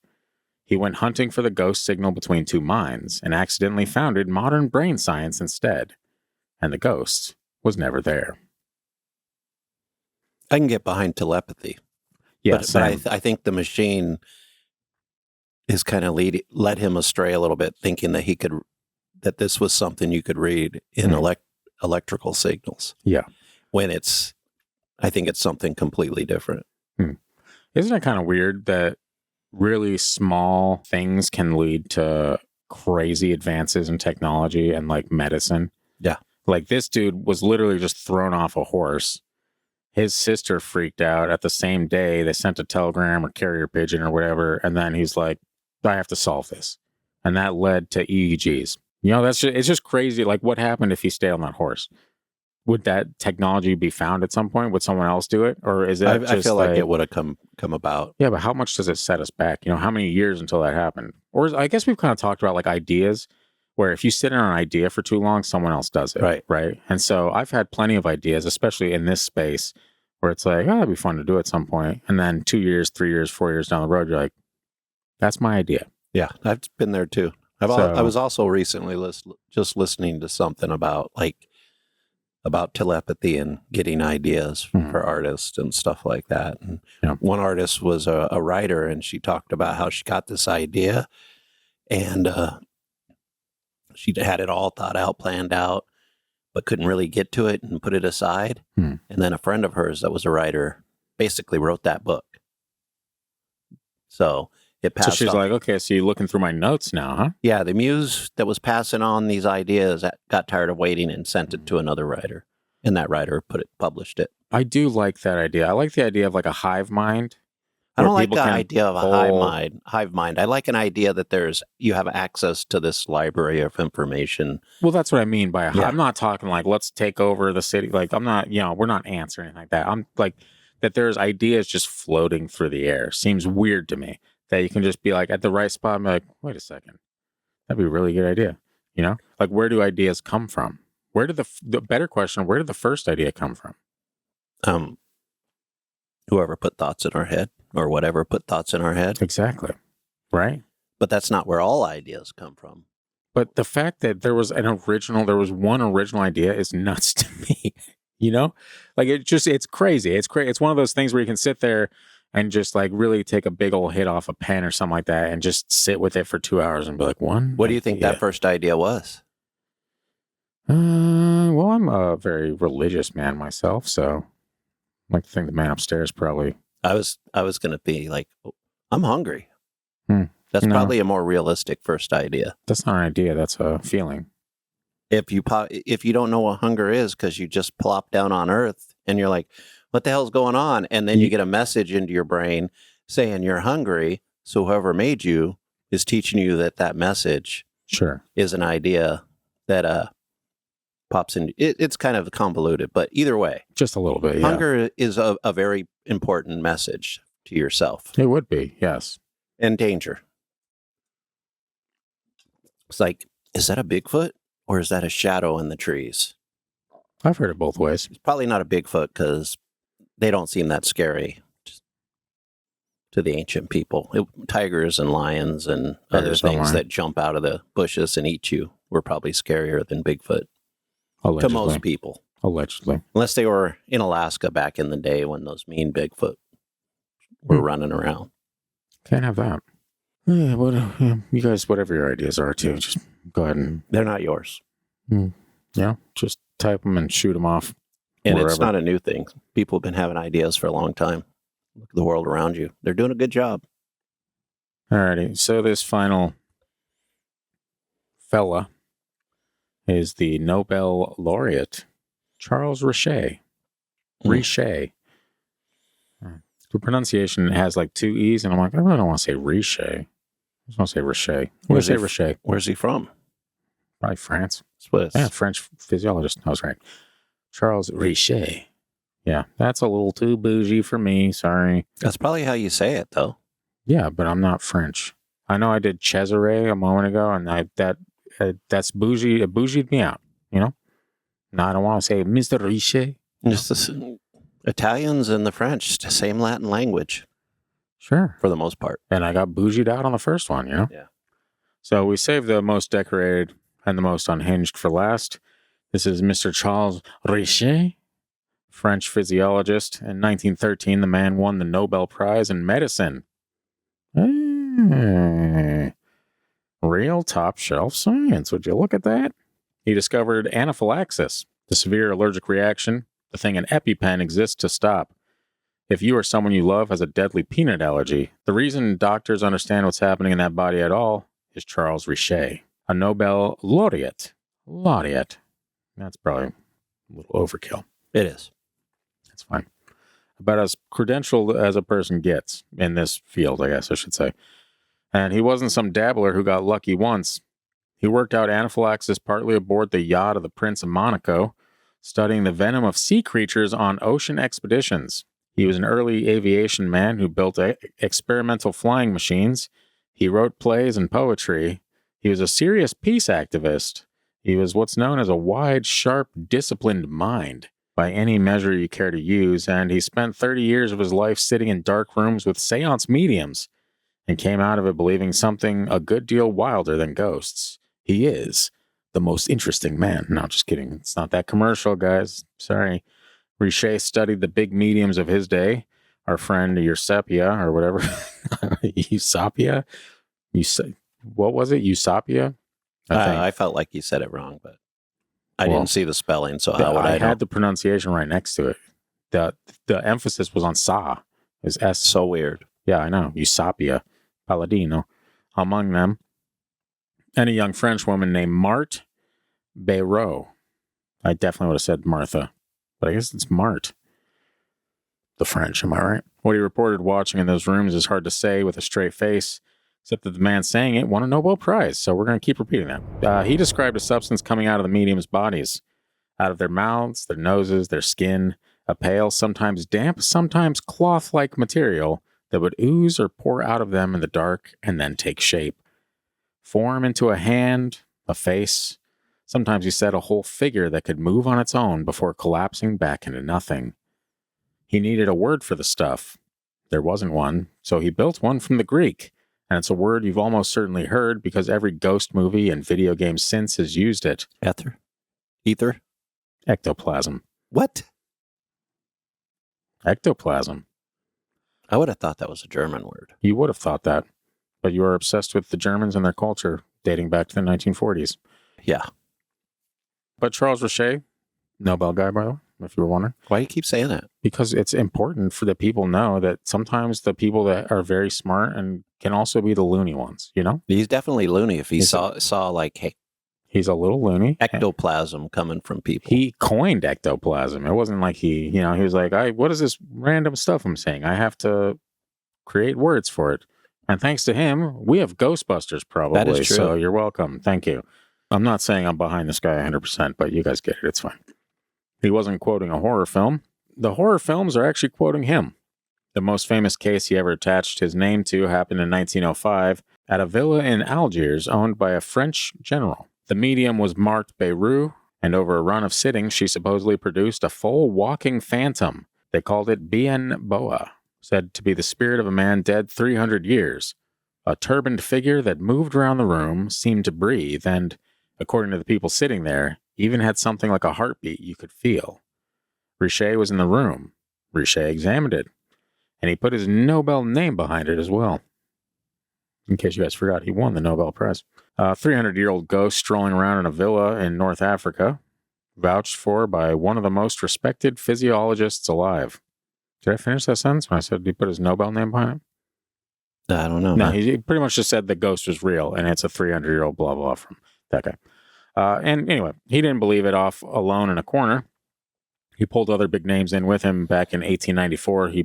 He went hunting for the ghost signal between two minds and accidentally founded modern brain science instead. And the ghost was never there. I can get behind telepathy. Yes, but I think the machine is kind of led him astray a little bit, thinking that that this was something you could read in electrical signals. Yeah. When I think it's something completely different. Isn't it kind of weird that really small things can lead to crazy advances in technology and like medicine? Yeah. Like this dude was literally just thrown off a horse. His sister freaked out at the same day. They sent a telegram or carrier pigeon or whatever. And then he's like, I have to solve this. And that led to EEGs. You know, it's just crazy. Like what happened if he stayed on that horse? Would that technology be found at some point? Would someone else do it? Or is it I feel like it would have come about. Yeah, but how much does it set us back? You know, how many years until that happened? Or I guess we've kind of talked about like ideas where if you sit on an idea for too long, someone else does it. Right. And so I've had plenty of ideas, especially in this space, where it's like, oh, that'd be fun to do at some point. And then 2 years, 3 years, 4 years down the road, you're like, That's my idea. Yeah, I've been there too. I was also recently just listening to something about telepathy and getting ideas for artists and stuff like that. And one artist was a writer, and she talked about how she got this idea, and she had it all thought out, planned out, but couldn't really get to it and put it aside. And then a friend of hers that was a writer basically wrote that book. So it passed. So she's like, okay, so you're looking through my notes now, huh? Yeah, the muse that was passing on these ideas got tired of waiting and sent it to another writer. And that writer published it. I do like that idea. I like the idea of like a hive mind. I don't like the idea of a hive mind. I like an idea that you have access to this library of information. Well, that's what I mean by I'm not talking like, let's take over the city. Like, I'm not, we're not ants or anything like that. I'm like, that there's ideas just floating through the air. Seems weird to me that you can just be like at the right spot and be like, wait a second. That'd be a really good idea. Like, where do ideas come from? Where did the better question, where did the first idea come from? Whoever put thoughts in our head, or whatever put thoughts in our head. Exactly. Right? But that's not where all ideas come from. But the fact that there was one original idea is nuts to me. Like it's crazy. It's one of those things where you can sit there and just like really take a big old hit off a pen or something like that and just sit with it for 2 hours and be like, what do you think that first idea was? Well, I'm a very religious man myself, so I like to think the man upstairs probably. I was going to be like, I'm hungry. That's probably a more realistic first idea. That's not an idea. That's a feeling. If you don't know what hunger is because you just plop down on Earth and you're like, what the hell's going on? And then you get a message into your brain saying you're hungry. So whoever made you is teaching you that message is an idea that pops in. It's kind of convoluted, but either way. Just a little bit, Hunger is a very important message to yourself. It would be, yes. And danger. It's like, is that a Bigfoot or is that a shadow in the trees? I've heard it both ways. It's probably not a Bigfoot because they don't seem that scary to the ancient people. Tigers and lions and other things that jump out of the bushes and eat you were probably scarier than Bigfoot. Allegedly. To most people. Allegedly. Unless they were in Alaska back in the day when those mean Bigfoot were running around. Can't have that. Yeah, but you guys, whatever your ideas are too, just go ahead and... They're not yours. Yeah, just type them and shoot them off. And wherever. It's not a new thing. People have been having ideas for a long time. Look at the world around you. They're doing a good job. Alrighty, so this final fella is the Nobel laureate, Charles Richet. Richet. The pronunciation has like 2 E's, and I'm like, I really don't want to say Richet. I just want to say Richet. Richet. Where's he from? Probably France. Swiss. Yeah, French physiologist. I was right. Charles Richet. Yeah, that's a little too bougie for me. Sorry. That's probably how you say it, though. Yeah, but I'm not French. I know I did Cesare a moment ago, and that's bougie. It bougied me out, No, I don't want to say Mr. Richet. Just the Italians and the French, it's the same Latin language. Sure. For the most part. And I got bougied out on the first one, Yeah. So we saved the most decorated and the most unhinged for last. This is Mr. Charles Richet, French physiologist. In 1913, the man won the Nobel Prize in medicine. Real top shelf science. Would you look at that? He discovered anaphylaxis, the severe allergic reaction, the thing an EpiPen exists to stop. If you or someone you love has a deadly peanut allergy, the reason doctors understand what's happening in that body at all is Charles Richet, a Nobel laureate. That's probably a little overkill. It is. That's fine. About as credentialed as a person gets in this field, I guess I should say. And he wasn't some dabbler who got lucky once. He worked out anaphylaxis partly aboard the yacht of the Prince of Monaco, studying the venom of sea creatures on ocean expeditions. He was an early aviation man who built experimental flying machines. He wrote plays and poetry. He was a serious peace activist. He was what's known as a wide, sharp, disciplined mind, by any measure you care to use, and he spent 30 years of his life sitting in dark rooms with séance mediums and came out of it believing something a good deal wilder than ghosts. He is the most interesting man. No, just kidding. It's not that commercial, guys. Sorry. Richet studied the big mediums of his day. Our friend Eusapia, or whatever. Eusapia? What was it? Eusapia? I felt like you said it wrong, but I didn't see the spelling, so how would I know? had the pronunciation right next to it. The emphasis was on sa. Is S. So weird. Yeah, I know. Eusapia, Palladino, among them, and a young French woman named Marthe Béraud. I definitely would have said Martha, but I guess it's Marthe. The French, am I right? What he reported watching in those rooms is hard to say with a straight face, except that the man saying it won a Nobel Prize, so we're going to keep repeating that. He described a substance coming out of the medium's bodies, out of their mouths, their noses, their skin, a pale, sometimes damp, sometimes cloth-like material that would ooze or pour out of them in the dark and then take shape. Form into a hand, a face, sometimes he said a whole figure that could move on its own before collapsing back into nothing. He needed a word for the stuff. There wasn't one, so he built one from the Greek, and it's a word you've almost certainly heard because every ghost movie and video game since has used it. Ether? Ectoplasm. What? Ectoplasm. I would have thought that was a German word. You would have thought that, but you are obsessed with the Germans and their culture dating back to the 1940s. Yeah. But Charles Richet, Nobel guy, by the way, if you were wondering. Why do you keep saying that? Because it's important for the people to know that sometimes the people that are very smart and can also be the loony ones, you know? He's definitely loony if he saw like, hey, he's a little loony. Ectoplasm coming from people. He coined ectoplasm. It wasn't like he was like, what is this random stuff I'm saying? I have to create words for it. And thanks to him, we have Ghostbusters probably. That is true. So you're welcome. Thank you. I'm not saying I'm behind this guy 100%, but you guys get it. It's fine. He wasn't quoting a horror film. The horror films are actually quoting him. The most famous case he ever attached his name to happened in 1905 at a villa in Algiers owned by a French general. The medium was Marthe Béraud, and over a run of sittings, she supposedly produced a full walking phantom. They called it Bien Boa, said to be the spirit of a man dead 300 years. A turbaned figure that moved around the room, seemed to breathe, and, according to the people sitting there, even had something like a heartbeat you could feel. Richet was in the room. Richet examined it, and he put his Nobel name behind it as well. In case you guys forgot, he won the Nobel Prize. A 300-year-old ghost strolling around in a villa in North Africa, vouched for by one of the most respected physiologists alive. Did I finish that sentence when I said he put his Nobel name behind it? I don't know. No, he pretty much just said the ghost was real, and it's a 300-year-old blah, blah, from that guy. And anyway, he didn't believe it off alone in a corner. He pulled other big names in with him. Back in 1894, he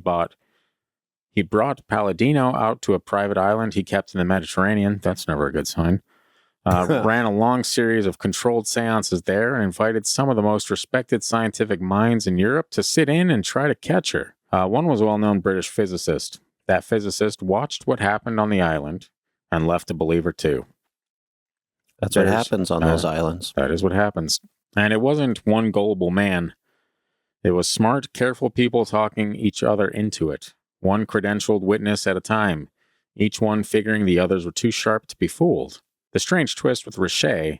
brought Palladino out to a private island he kept in the Mediterranean. That's never a good sign. Ran a long series of controlled seances there and invited some of the most respected scientific minds in Europe to sit in and try to catch her. One was a well-known British physicist. That physicist watched what happened on the island and left a believer too. That's what happens on those islands. That is what happens. And it wasn't one gullible man. It was smart, careful people talking each other into it. One credentialed witness at a time, each one figuring the others were too sharp to be fooled. The strange twist with Richet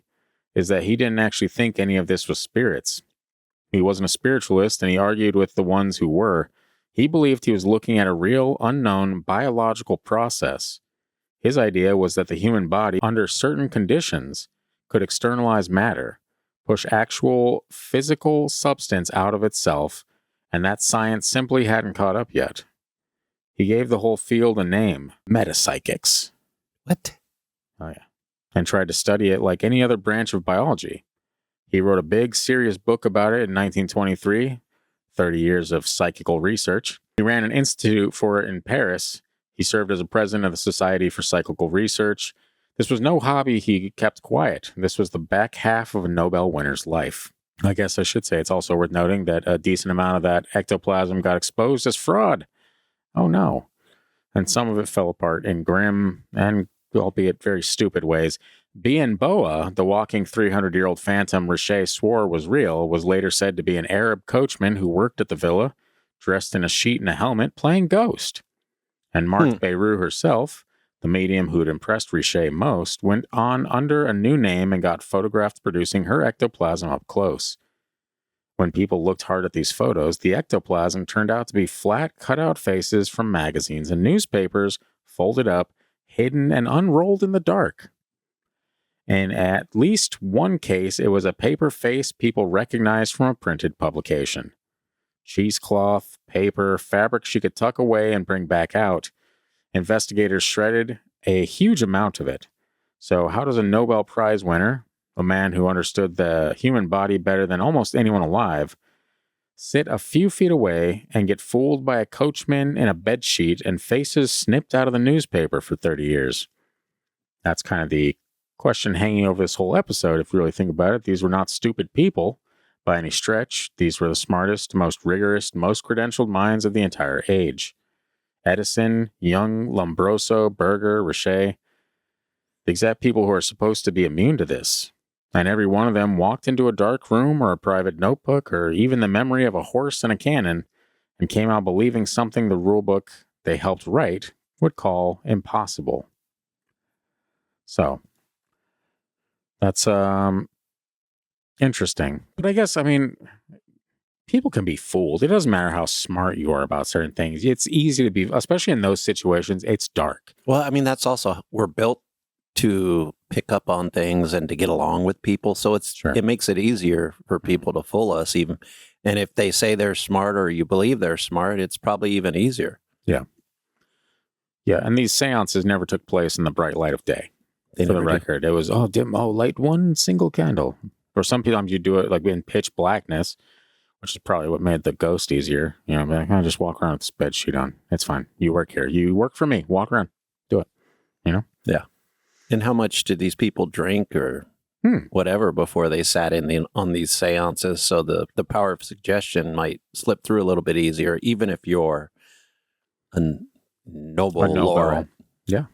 is that he didn't actually think any of this was spirits. He wasn't a spiritualist, and he argued with the ones who were. He believed he was looking at a real, unknown biological process. His idea was that the human body, under certain conditions, could externalize matter, push actual physical substance out of itself, and that science simply hadn't caught up yet. He gave the whole field a name, metapsychics. What? Oh, yeah. And tried to study it like any other branch of biology. He wrote a big, serious book about it in 1923, 30 years of psychical research. He ran an institute for it in Paris. He served as a president of the Society for Psychical Research. This was no hobby he kept quiet. This was the back half of a Nobel winner's life. I guess I should say it's also worth noting that a decent amount of that ectoplasm got exposed as fraud. Oh no. And some of it fell apart in grim and albeit very stupid ways. Bien Boa, the walking 300-year-old phantom Richet swore was real, was later said to be an Arab coachman who worked at the villa, dressed in a sheet and a helmet, playing ghost. And Marthe Béraud herself, The medium who'd impressed Richet most went on under a new name and got photographed producing her ectoplasm up close. When people looked hard at these photos, the ectoplasm turned out to be flat cutout faces from magazines and newspapers, folded up, hidden, and unrolled in the dark. In at least one case, it was a paper face people recognized from a printed publication. Cheesecloth, paper, fabric she could tuck away and bring back out. Investigators shredded a huge amount of it. So how does a Nobel Prize winner, a man who understood the human body better than almost anyone alive, sit a few feet away and get fooled by a coachman in a bedsheet and faces snipped out of the newspaper for 30 years? That's kind of the question hanging over this whole episode, if you really think about it. These were not stupid people by any stretch. These were the smartest, most rigorous, most credentialed minds of the entire age. Edison, Jung, Lombroso, Berger, Richet, the exact people who are supposed to be immune to this. And every one of them walked into a dark room or a private notebook or even the memory of a horse and a cannon and came out believing something the rulebook they helped write would call impossible. So, that's interesting. But I guess, people can be fooled. It doesn't matter how smart you are about certain things. It's easy to be, especially in those situations, it's dark. Well, that's also, we're built to pick up on things and to get along with people. So it makes it easier for people to fool us even. And if they say they're smart or you believe they're smart, it's probably even easier. Yeah. Yeah. And these seances never took place in the bright light of day. For the record, it was, light one single candle. Or sometimes you do it like in pitch blackness, which is probably what made the ghost easier. I just walk around with this bed sheet on. It's fine. You work here. You work for me. Walk around. Do it. Yeah. And how much did these people drink or whatever before they sat on these seances? So the power of suggestion might slip through a little bit easier, even if you're a Nobel laureate. Yeah.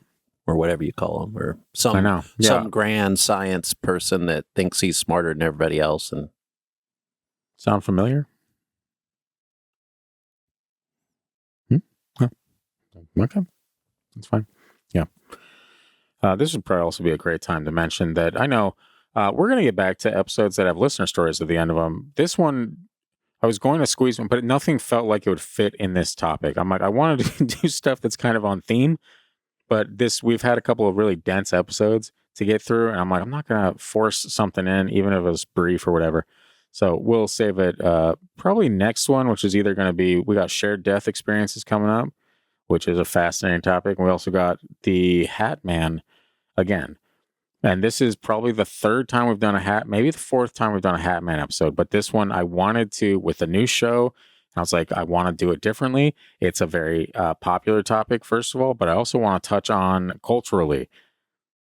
Or whatever you call them, or some grand science person that thinks he's smarter than everybody else. And sound familiar? Oh. Okay, that's fine. Yeah, this would probably also be a great time to mention that I know we're going to get back to episodes that have listener stories at the end of them. This one, I was going to squeeze one, but nothing felt like it would fit in this topic. I'm like, I wanted to do stuff that's kind of on theme. But we've had a couple of really dense episodes to get through, and I'm like, I'm not going to force something in, even if it was brief or whatever. So we'll save it probably next one, which is either going to be, we got shared death experiences coming up, which is a fascinating topic. And we also got the Hat Man again. And this is probably the third time we've done maybe the fourth time we've done a Hat Man episode. But this one I wanted to, with the new show, I was like, I want to do it differently. It's a very popular topic, first of all, but I also want to touch on culturally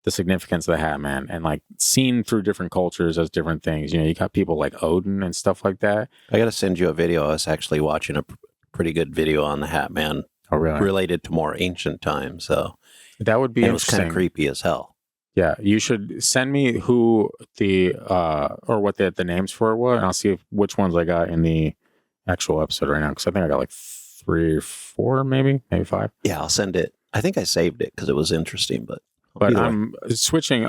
the significance of the Hat Man and like seen through different cultures as different things. You got people like Odin and stuff like that. I got to send you a video. I was actually watching a pretty good video on the Hat Man related to more ancient times. So that would be interesting. It was kind of creepy as hell. Yeah, you should send me who or what the names for it were, and I'll see which ones I got in the actual episode right now, because I think I got like 3 or 4, maybe 5. Yeah, I'll send it. I think I saved it because it was interesting, but I'm switching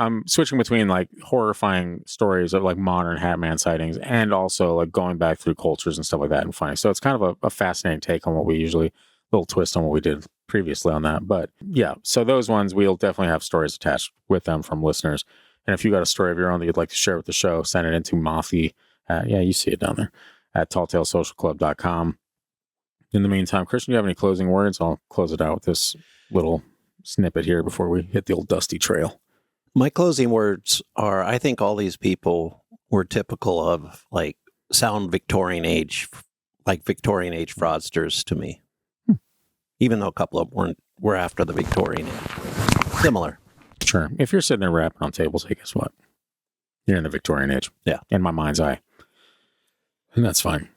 between like horrifying stories of like modern Hat Man sightings and also like going back through cultures and stuff like that and finding. So it's kind of a fascinating take on what we usually, little twist on what we did previously on that. But yeah, so those ones, we'll definitely have stories attached with them from listeners. And if you got a story of your own that you'd like to share with the show, send it into Mothy. You see it down there at talltalesocialclub.com. In the meantime, Christian, do you have any closing words? I'll close it out with this little snippet here before we hit the old dusty trail. My closing words are, I think all these people were typical of like sound Victorian age, like Victorian age fraudsters to me. Even though a couple of them were after the Victorian age. Similar. Sure. If you're sitting there rapping on tables, hey, guess what? You're in the Victorian age. Yeah. In my mind's eye. And that's fine.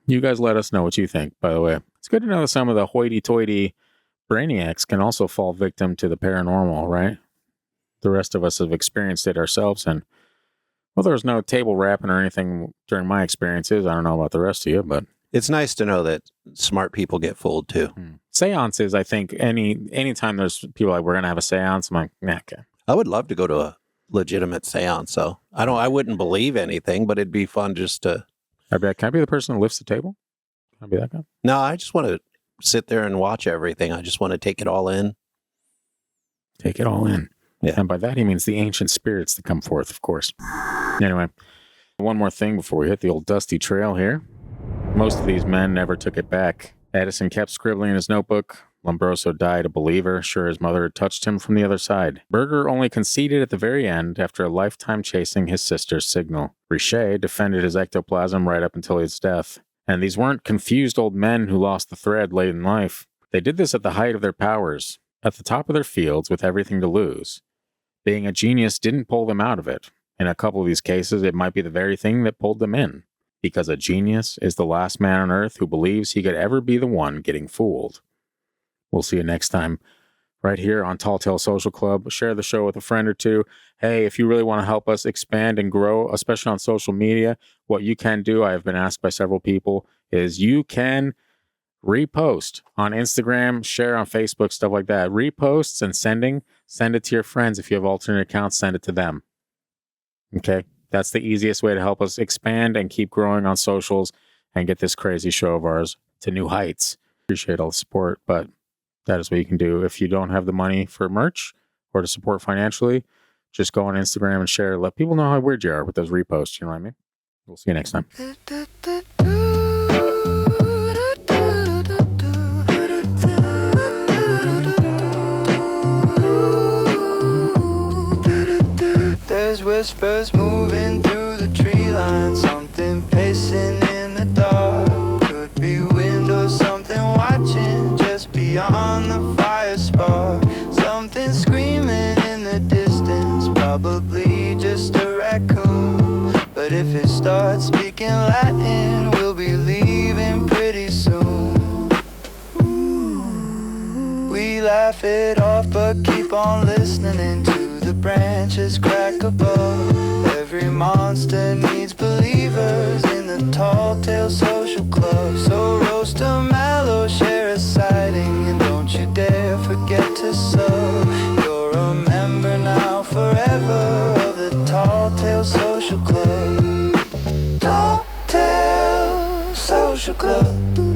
You guys let us know what you think, by the way. It's good to know that some of the hoity-toity brainiacs can also fall victim to the paranormal, right? The rest of us have experienced it ourselves. And, well, there was no table rapping or anything during my experiences. I don't know about the rest of you, but It's nice to know that smart people get fooled too. Seances, I think, anytime there's people like, we're going to have a seance, I'm like, nah, okay. I would love to go to a legitimate seance, so I wouldn't believe anything, but it'd be fun just to. I'd be like, can I be the person who lifts the table? Can I be that guy? No, I just want to sit there and watch everything. I just want to take it all in. Take it all in. Yeah. And by that, he means the ancient spirits that come forth, of course. Anyway, one more thing before we hit the old dusty trail here. Most of these men never took it back. Edison kept scribbling in his notebook. Lombroso died a believer, sure his mother had touched him from the other side. Berger only conceded at the very end after a lifetime chasing his sister's signal. Richet defended his ectoplasm right up until his death. And these weren't confused old men who lost the thread late in life. They did this at the height of their powers, at the top of their fields with everything to lose. Being a genius didn't pull them out of it. In a couple of these cases, it might be the very thing that pulled them in. Because a genius is the last man on earth who believes he could ever be the one getting fooled. We'll see you next time right here on Tall Tale Social Club. Share the show with a friend or two. Hey, if you really want to help us expand and grow, especially on social media, what you can do, I have been asked by several people, is you can repost on Instagram, share on Facebook, stuff like that. Reposts and send it to your friends. If you have alternate accounts, send it to them. Okay? That's the easiest way to help us expand and keep growing on socials and get this crazy show of ours to new heights. Appreciate all the support, but that is what you can do. If you don't have the money for merch or to support financially, just go on Instagram and share. Let people know how weird you are with those reposts. You know what I mean? We'll see you next time. There's whispers moving through the tree line, something pacing in the dark. Could be wind or something watching just beyond the fire spark. Something screaming in the distance, probably just a raccoon. But if it starts speaking Latin, we'll be leaving pretty soon. We laugh it off but keep on listening to the branches crack above. Every monster needs believers in the Tall Tale Social Club. So roast a mallow, share a sighting, and don't you dare forget to sub. You're a member now forever of the Tall Tale Social Club. Tall Tale Social Club.